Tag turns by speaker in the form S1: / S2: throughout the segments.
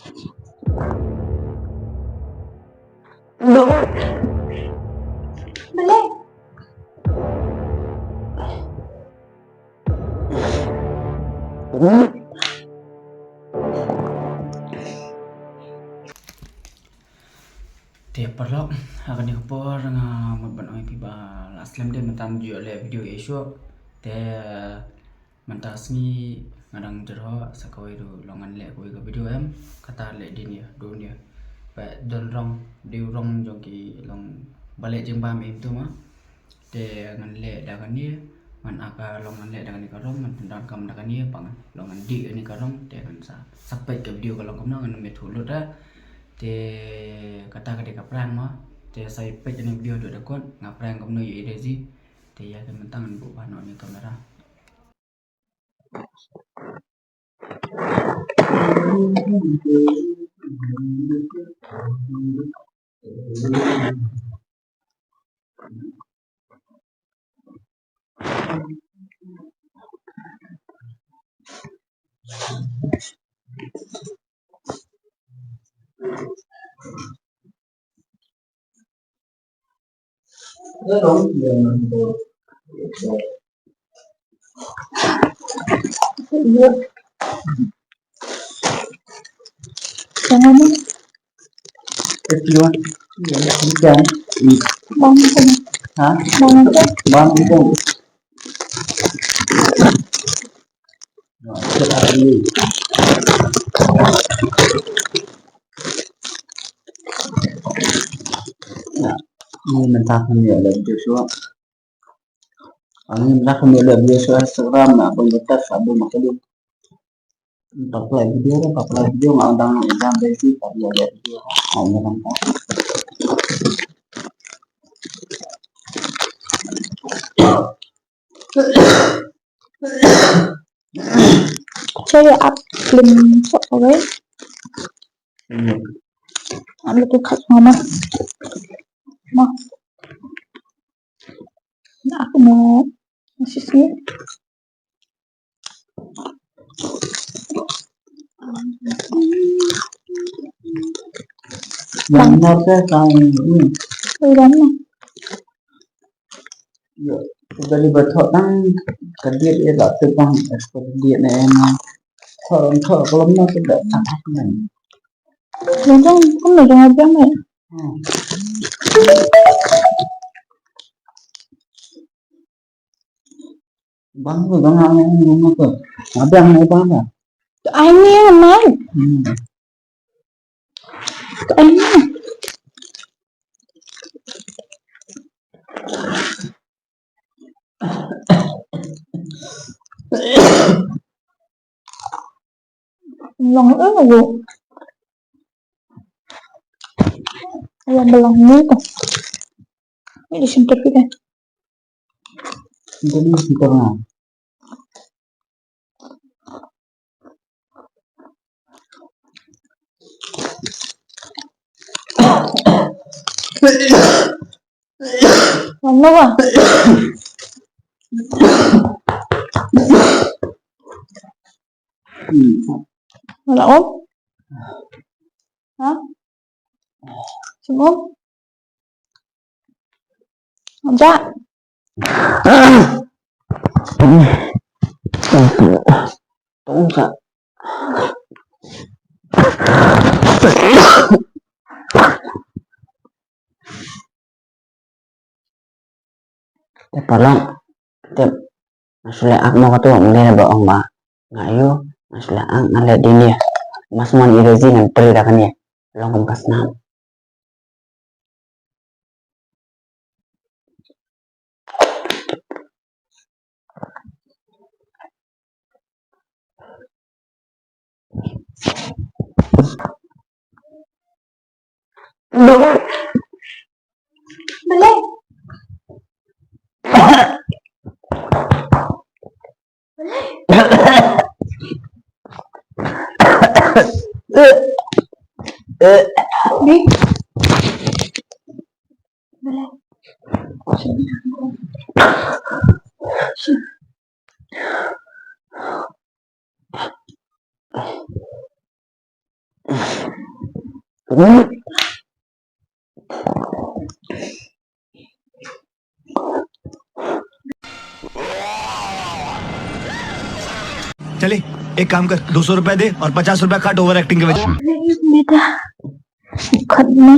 S1: Boleh.
S2: Tiap perlok akan dikepor dengan membuat piba aslam dia mentam juga oleh video isu te mentasmi ngadang jero sakawai do longan le ko video em kata le dia dunia pa don rong di rong jongki long balik jeng bam itu mah te ngan le dagan dia man aka longan le dagan ni karong man tendang kam dagan dia pangan longan di ni karong te kan sampai ke video kalau kamu ngan methulut dah te kata ketika perang mah te saya page ni video do dakon ngaprang kamu no ide sih te ya kan mentangan bu pano ni kamera
S1: Iya. Jangan nih.
S2: kecil ya hujan
S1: Bang itu.
S2: hah
S1: Bang itu.
S2: bang itu ini ini mentahkan ya dan Joshua angin nak kembali Joshua seram nak pembetas abu makanya apply video nggak undang exam basic tapi ada video hanya nampak
S1: Saya upload sok away. Ambil tuh mama. Ma. Nah, aku mau masih sih.
S2: benar saya kamu ini
S1: Udah.
S2: ya dari betul kan kerja dia tak terbang ekspor dia nih orang kalau mau tidak sangat nih
S1: Jangan kan udah ngajang ya.
S2: bang tuh bang yang rumah tuh ada yang mau bang ya
S1: Ini yang mana? Ini. Belong bu. Ayam belong ini tuh. Ini disentuh kita.
S2: jadi di tengah
S1: Mana wah? Mana om? Hah? Om? Enggak.
S2: enggak parang tiap masalah ak mau tuh mungkin bohong mah ngayu masalah ak ngeliat ini ya mas man irezi ngan terlidakan ya long kompas nam
S1: Boleh. Bi. Boleh.
S3: चले एक काम कर 200 रुपए दे और 50 रुपए काट over acting के वजह
S1: बेटा खत में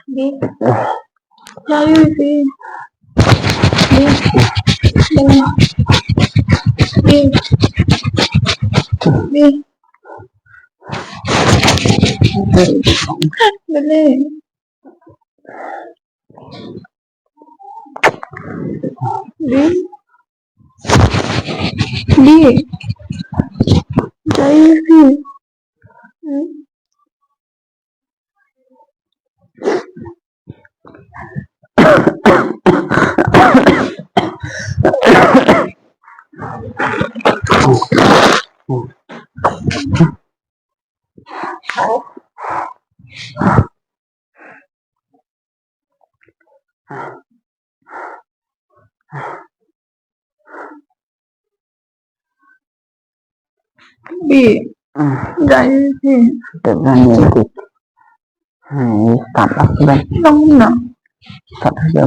S1: Đi chơi đi đi đi đi đi lên đi đi chơi đi bị gãy gì tự ra nhiều cục cảm áp bên đông nào thật sự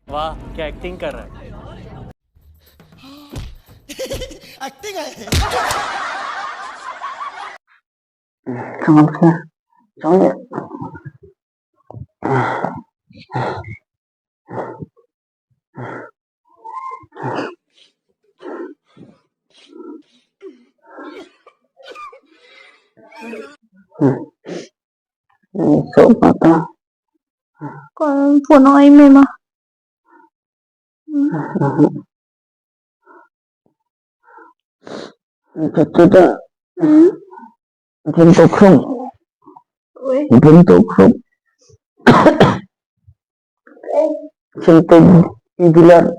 S4: वाह क्या एक्टिंग कर रहा है
S3: एक्टिंग है
S1: không sao giống như sốt mà ta con phụ nói mày mà Kita bentuk rum, bentuk rum, sentuh bibilan,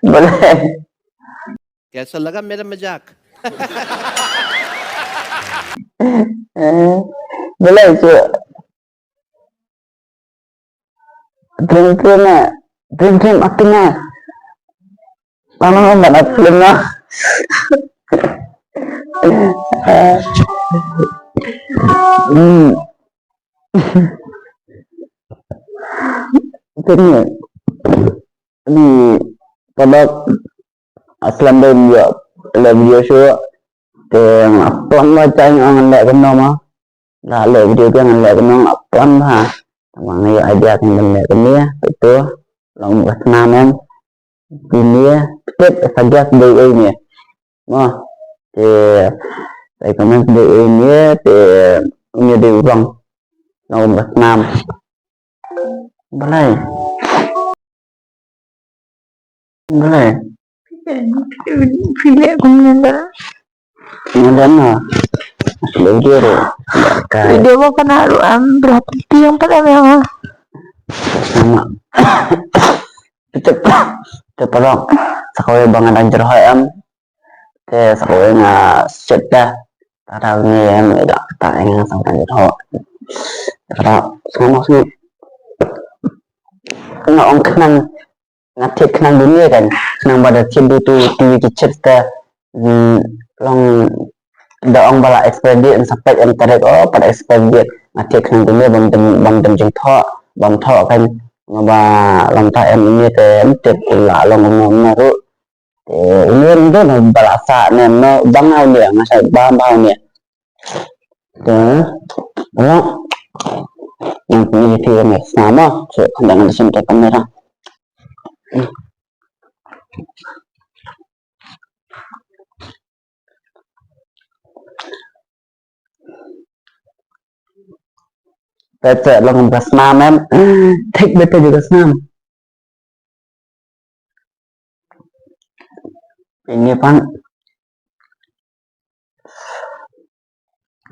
S1: boleh.
S4: कैसा लगा मेरा मजाक
S1: Boleh cuy. Dream aktingnya. Lama banget filmnya. Ini pada aslam dan dia video show thì con mà tranh ăn lại con nó là lời video cái ăn lại con nó con ha mà ngay idea thì mình lại con nia itu lòng Việt Nam em ini tiếp saja video ini mà thì đây comment video ini thì như điều vâng lòng Việt Nam boleh boleh pilih komentar kemudian video mau kena berapa yang pertama yang sama cepat dong sekolah banget anjir em thế sekolah nggak sudah tahu nih em nggak tanya sama anjir karena semua sih kena orang kenang ngatik kenang dunia kan kenang pada cinta itu TV cerita long daong bala ekspedit sampai internet pada ekspedit ngatik kenang dunia bang tem jeng tho kan ngaba long taem ini tem tep pula long ngomong ini itu no balasa nem no bang au dia ngasai bang bang dia oh yang ini film sama dengan sini kamera Betul, lo ngebahas senam em, take betul juga senam. Ini pan,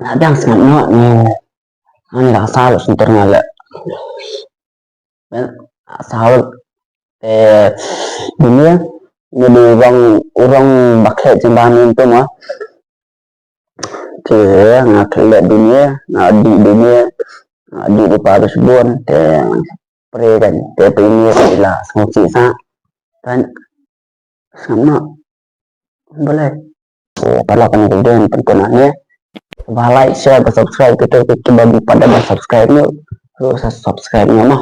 S1: ada yang senam no, ini dah salah sentur ngale, salah, ini jadi orang bakal cembahan itu mah, nggak kelihatan dunia, di dunia. Di harus buon pre kan ini adalah sangat sisa dan sama boleh kalau kan video yang pentingnya like share dan subscribe kita bagi pada subscribe lu subscribe nya mah